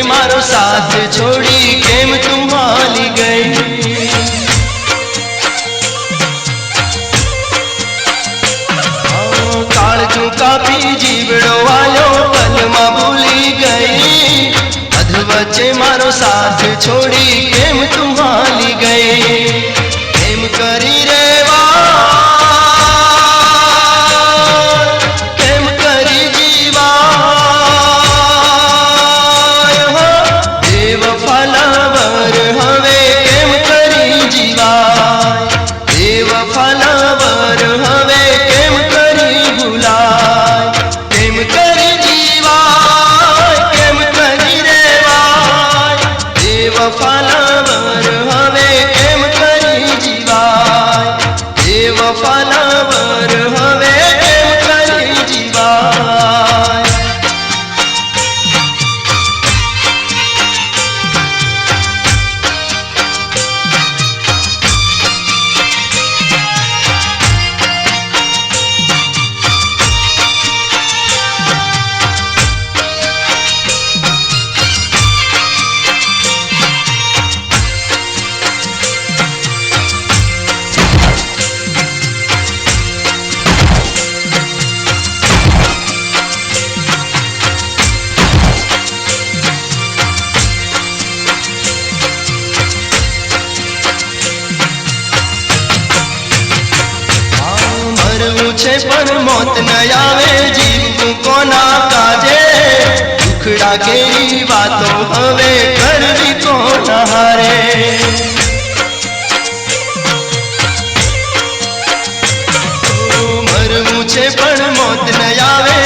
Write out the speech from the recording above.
मारो साथ छोड़ी केम तू हाली गई। काळजू कापी जीवड़ो आयो पल में भूली गई। अधवच्चे मारो साथ छोड़ी केम तू हाली गई। केम करी रेवा केम करी जीवा देव फलावर हवे केम करी जीवा। देव फलावर हवे केम करी भूलाय। केम करी जीवा केम करी रेवा देव फलावर हवे केम करी जीवा। देव फलावर हवे केम करी जीवा। छे पर मौत न आवे जीवू कोना काजे। दुखड़ा केरी वातो हवे करवी कोना हारे। मरवू छे पर मौत न आवे